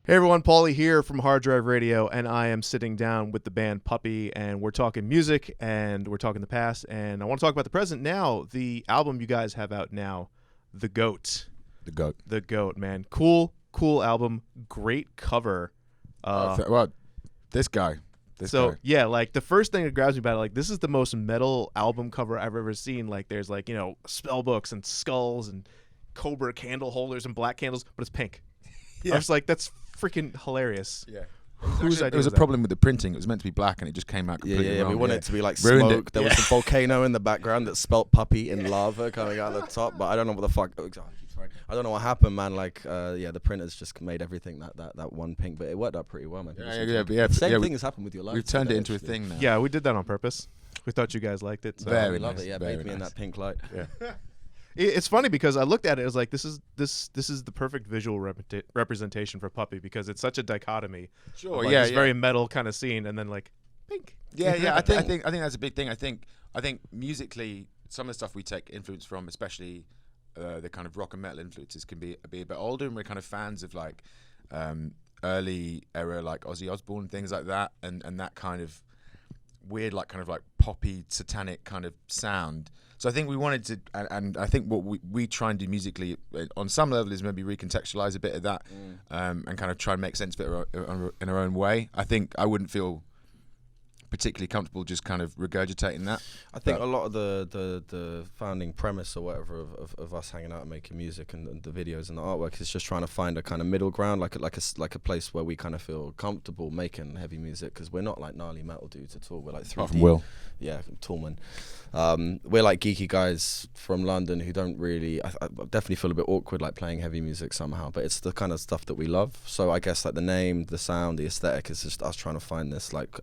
Hey everyone, Paulie here from HardDrive Radio, and I am sitting down with the band Puppy, and we're talking music, and we're talking the past, and I want to talk about the present now. The album you guys have out now, The Goat. The Goat, man. Cool album. Great cover. This guy. Yeah, like the first thing that grabs me about it, like this is the most metal album cover I've ever seen. Like there's like, spell books and skulls and cobra candle holders and black candles, but it's pink. Yeah. I was like, that's freaking hilarious. Yeah. Whose idea there was a that? problem with the printing. It was meant to be black and it just came out completely wrong. We wanted it to be like Ruined smoke. it. There was a volcano in the background that spelt puppy in lava coming out of the top, but I don't know what the fuck. I don't know what happened, man. Like, the printers just made everything that one pink, but it worked out pretty well, man. The same thing has happened with your life. We've turned it into a thing now. Yeah, we did that on purpose. We thought you guys liked it. So. Very love nice. it. Yeah, Very bathe me in nice. that pink light. Yeah. It's funny because I looked at it, I was like, this is the perfect visual representation for Puppy because it's such a dichotomy. Sure. Like this very metal kind of scene, and then like pink. Yeah. I think that's a big thing. I think musically, some of the stuff we take influence from, especially the kind of rock and metal influences, can be a bit older, and we're kind of fans of like early era like Ozzy Osbourne and things like that, and that kind of weird like poppy satanic kind of sound. So I think we wanted to, and I think what we try and do musically on some level is maybe recontextualize a bit of that, and kind of try and make sense of it in our own way. I think I wouldn't feel particularly comfortable just kind of regurgitating that. I think a lot of the founding premise or whatever of us hanging out and making music and the videos and the artwork is just trying to find a kind of middle ground, like a place where we kind of feel comfortable making heavy music, because we're not like gnarly metal dudes at all. We're like 3D. Apart from Will. Yeah, Tallman. We're like geeky guys from London who don't really. I definitely feel a bit awkward like playing heavy music somehow, but it's the kind of stuff that we love. So I guess like the name, the sound, the aesthetic is just us trying to find this like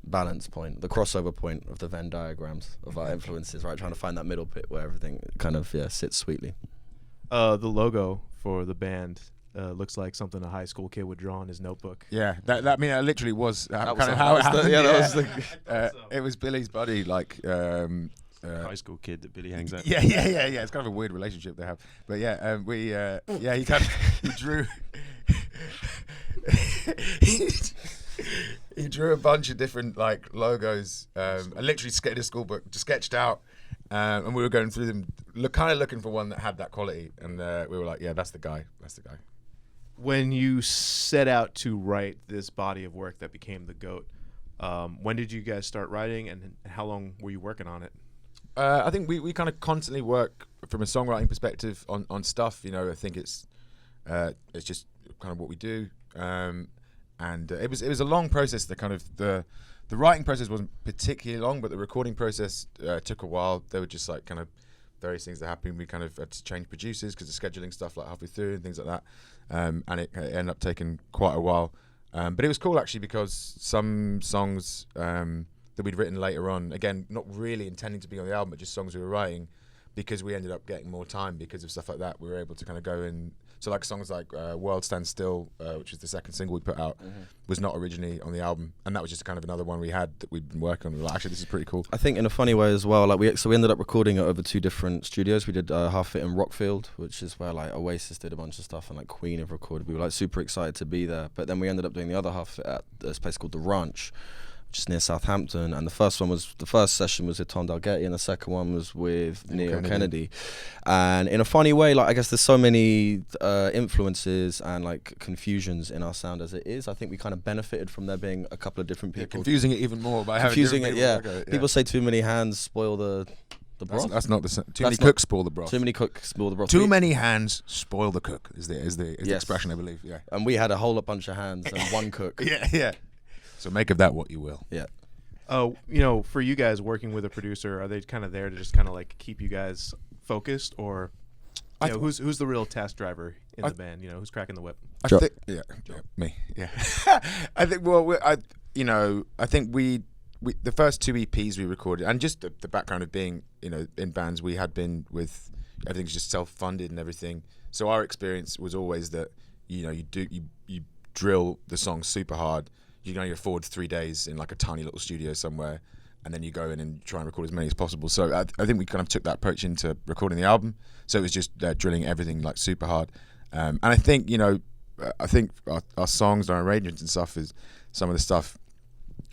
balance point, the crossover point of the Venn diagrams of our influences, right? Trying to find that middle pit where everything kind of sits sweetly. The logo for the band looks like something a high school kid would draw in his notebook. Yeah, that literally was kind of that how was it happened. the- It was Billy's buddy, like high school kid that Billy hangs out. Yeah. It's kind of a weird relationship they have, but he kind of he drew. He drew a bunch of different like logos, and literally in a school book, just sketched out, and we were going through them, looking for one that had that quality, and we were like, yeah, that's the guy. When you set out to write this body of work that became The Goat, when did you guys start writing, and how long were you working on it? I think we kind of constantly work from a songwriting perspective on stuff. I think it's just kind of what we do. And it was a long process. The writing process wasn't particularly long, but the recording process took a while. There were just like kind of various things that happened. We kind of had to change producers because of scheduling stuff like halfway through and things like that. And it ended up taking quite a while. But it was cool actually because some songs that we'd written later on, again, not really intending to be on the album, but just songs we were writing, because we ended up getting more time because of stuff like that. We were able to kind of go in. So like songs like World Stand Still, which was the second single we put out, was not originally on the album, and that was just kind of another one we had that we'd been working on. We were like, actually, this is pretty cool. I think in a funny way as well, like we ended up recording it over 2 different studios. We did half it in Rockfield, which is where like Oasis did a bunch of stuff, and like Queen have recorded. We were like super excited to be there, but then we ended up doing the other half at this place called The Ranch, which is near Southampton, and the first session was with Tom Dalgetty, and the second one was with Neil Kennedy. And in a funny way, like I guess there's so many influences and like confusions in our sound as it is. I think we kind of benefited from there being a couple of different people. Confusing it even more by confusing having it, people. People say too many hands spoil the broth. That's not the same. Too many cooks spoil the broth. Too many cooks spoil the broth. Too many hands spoil the cook is the expression, I believe. Yeah. And we had a whole bunch of hands and one cook. Yeah. So make of that what you will. Yeah. For you guys working with a producer, are they kind of there to just kind of like keep you guys focused, or who's the real task driver in the band? Who's cracking the whip? Me. Yeah. I think. Well, I think we the first 2 EPs we recorded, and just the background of being in bands we had been with, everything's just self-funded and everything. So our experience was always that you drill the song super hard. You can only afford 3 days in like a tiny little studio somewhere, and then you go in and try and record as many as possible. So I think we kind of took that approach into recording the album. So it was just drilling everything like super hard. And I think, I think our songs, our arrangements and stuff is some of the stuff.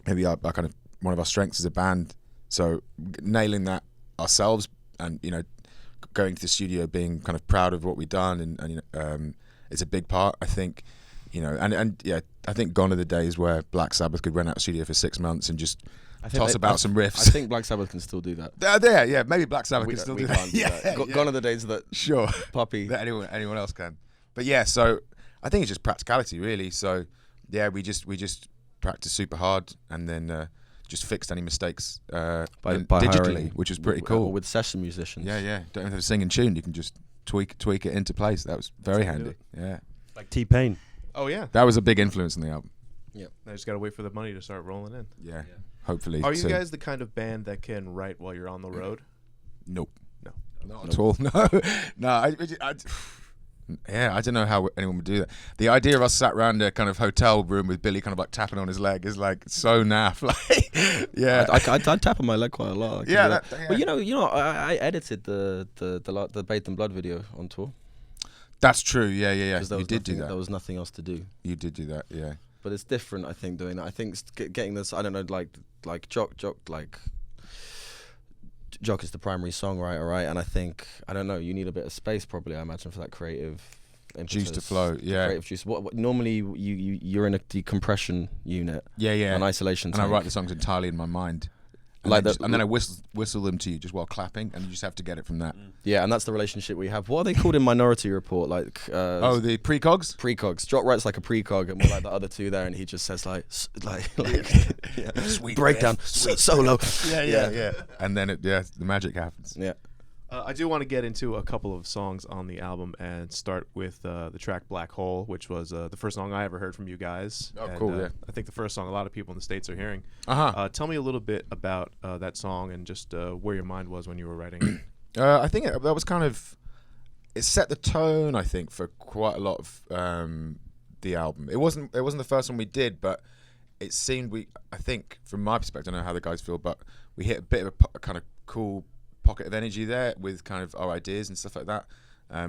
Maybe our kind of one of our strengths as a band. So nailing that ourselves, and going to the studio, being kind of proud of what we've done, and it's a big part. I think, and yeah, I think gone are the days where Black Sabbath could rent out a studio for 6 months and just toss about some riffs. I think Black Sabbath can still do that. Yeah, maybe Black Sabbath can still do that. Yeah. Gone are the days that sure Puppy that anyone else can. But yeah, so I think it's just practicality, really. So yeah, we just practice super hard, and then just fixed any mistakes by digitally, hiring, which was pretty cool. With session musicians. Yeah. Don't have to sing in tune. You can just tweak it into place. That was very handy. Yeah. Like T-Pain. Oh yeah. That was a big influence on the album. Yep. I just gotta wait for the money to start rolling in. Yeah. Hopefully. Are you soon. guys the kind of band that can write while you're on the road? Nope. No. Not at all. No. I don't know how anyone would do that. The idea of us sat around a kind of hotel room with Billy kind of like tapping on his leg is like so naff. Like, yeah, I tap on my leg quite a lot. Yeah. But I edited the Bathed in Blood video on tour. That's true. Yeah. You did do that. There was nothing else to do. You did do that. Yeah. But it's different, I think, doing that. I think getting this, I don't know, like Jock, Jock is the primary songwriter, right? And I think, I don't know, you need a bit of space probably, I imagine, for that creative impetus, juice to flow. Yeah, creative juice. What normally you're in a decompression unit. Yeah. An isolation and tank. I write the songs entirely in my mind. And then I whistle them to you just while clapping, and you just have to get it from that. Yeah, and that's the relationship we have. What are they called in Minority Report? Like the precogs. Precogs. Jock writes like a precog, and we're like the other two there, and he just says like Sweet breakdown, solo. Yeah. And then the magic happens. Yeah. I do want to get into a couple of songs on the album and start with the track Black Hole, which was the first song I ever heard from you guys. Oh, and, cool, yeah. I think the first song a lot of people in the States are hearing. Uh-huh. Tell me a little bit about that song and just where your mind was when you were writing it. I think that was kind of, it set the tone, I think, for quite a lot of the album. It wasn't the first one we did, but it seemed I think, from my perspective, I don't know how the guys feel, but we hit a bit of a kind of cool pocket of energy there with kind of our ideas and stuff like that.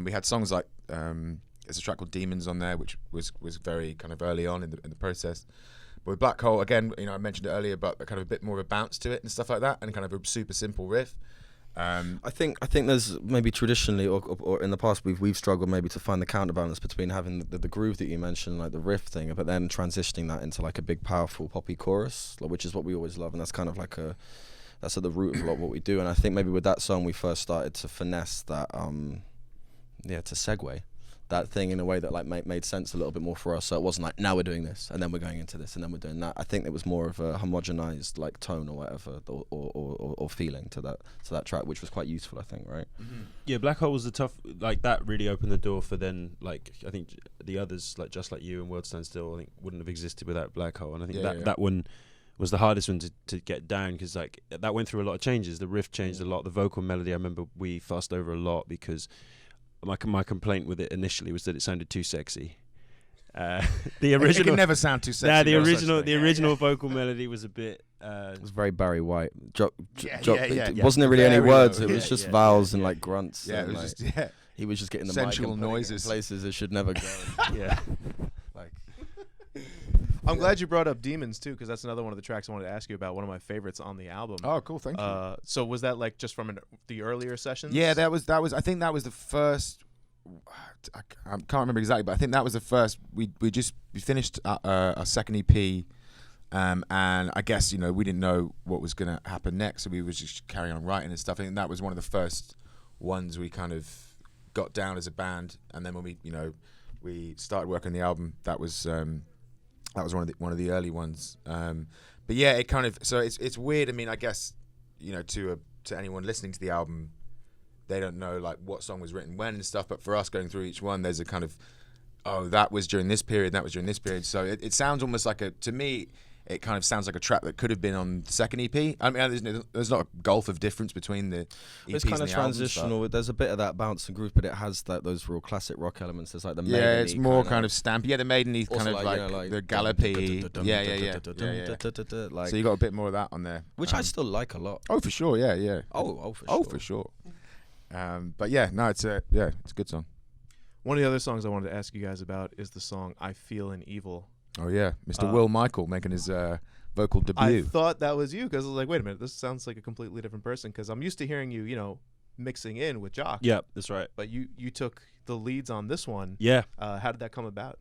We had songs like there's a track called Demons on there, which was very kind of early on in the process. But with Black Hole, again, I mentioned it earlier, but kind of a bit more of a bounce to it and stuff like that, and kind of a super simple riff. I think there's maybe traditionally or in the past we've struggled maybe to find the counterbalance between having the groove that you mentioned, like the riff thing, but then transitioning that into like a big powerful poppy chorus, which is what we always love, and that's kind of like that's at the root of a lot of what we do. And I think maybe with that song we first started to finesse that to segue that thing in a way that like made sense a little bit more for us. So it wasn't like, now we're doing this and then we're going into this and then we're doing that. I think it was more of a homogenized like tone or whatever or feeling to that track, which was quite useful, I think, right? Mm-hmm. Yeah, Black Hole was like that really opened the door for then, like, I think the others, like Just Like You and World Stand Still, I think wouldn't have existed without Black Hole. And I think that one was the hardest one to get down, because like that went through a lot of changes. The riff changed a lot. The vocal melody, I remember we fussed over a lot because my complaint with it initially was that it sounded too sexy. The original, it can never sound too sexy. The original vocal melody was a bit. It was very Barry White. It wasn't really any words. Low. It was just vowels and like grunts. Yeah, and it was like, he was just getting the sensual mic and noises in places it should never go. Yeah. Like. I'm glad you brought up Demons too, because that's another one of the tracks I wanted to ask you about. One of my favorites on the album. Oh, cool! Thank you. So was that like just from the earlier sessions? Yeah, that was. I think that was the first. I can't remember exactly, but I think that was the first. We finished our second EP, and I guess we didn't know what was going to happen next, so we were just carrying on writing and stuff. I think that was one of the first ones we kind of got down as a band, and then when we started working on the album, that was one of the early ones. But yeah, it kind of, so it's weird. I mean, I guess to anyone listening to the album, they don't know like what song was written when and stuff. But for us, going through each one, there's a kind of, that was during this period, that was during this period. So it sounds almost like to me, it kind of sounds like a track that could have been on the second EP. I mean, there's not a gulf of difference between the EPs it's kind and of the transitional. albums, there's a bit of that bounce and groove, but it has those real classic rock elements. There's like the yeah, it's more kind of stampy. Yeah, the Maiden-y kind of like the gallopy. Yeah. Like, So you got a bit more of that on there, which I still like a lot. Oh, for sure. Yeah. Oh, for sure. Oh, for sure. But yeah, no, it's a good song. One of the other songs I wanted to ask you guys about is the song "I Feel an Evil." Oh yeah, Mr. Will Michael making his vocal debut. I thought that was you because I was like, wait a minute, this sounds like a completely different person. Because I'm used to hearing you, mixing in with Jock. Yeah, that's right. But you took the leads on this one. Yeah. How did that come about?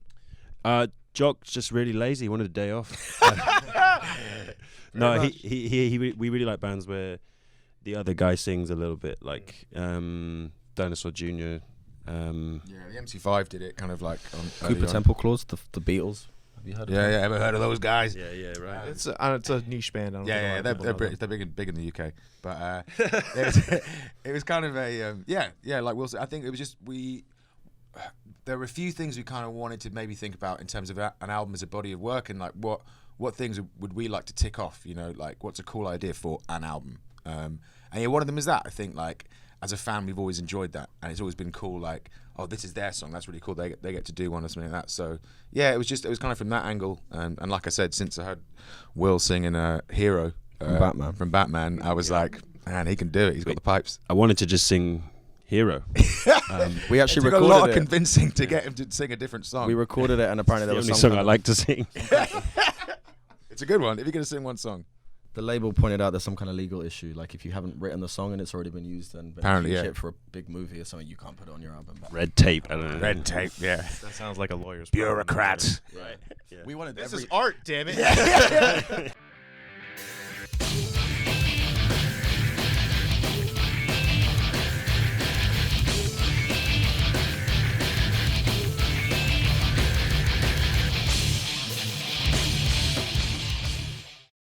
Jock's just really lazy. He wanted a day off. No, we really like bands where the other guy sings a little bit, like Dinosaur Jr. Yeah, the MC5 did it kind of like on Cooper Temple Claws, the Beatles. Have you heard of them? Yeah, ever heard of those guys? Yeah, right. It's a niche band. I don't think a lot of They're people know British. them. They're big in the UK. But it was kind of a like Will said. I think it was just there were a few things we kind of wanted to maybe think about in terms of an album as a body of work, and like what things would we like to tick off, like what's a cool idea for an album. And yeah, one of them is that. I think like as a fan we've always enjoyed that, and it's always been cool, like, oh, this is their song, that's really cool, they get to do one or something like that. So yeah, it was kind of from that angle, and like I said, since I heard Will singing Hero from Batman, I was like, man, he can do it, he's got the pipes. I wanted to just sing Hero. We actually it took recorded a lot of it. convincing to get him to sing a different song. We recorded it, and apparently there The was only some song I like to sing. It's a good one if you're going to sing one song. The label pointed out there's some kind of legal issue. Like if you haven't written the song and it's already been used and been Apparently, a yeah. hit for a big movie or something, you can't put it on your album. Red tape. I don't know. Red tape, yeah. That sounds like a lawyer's Bureaucrats. Right. Yeah. We wanted This every is art, damn it.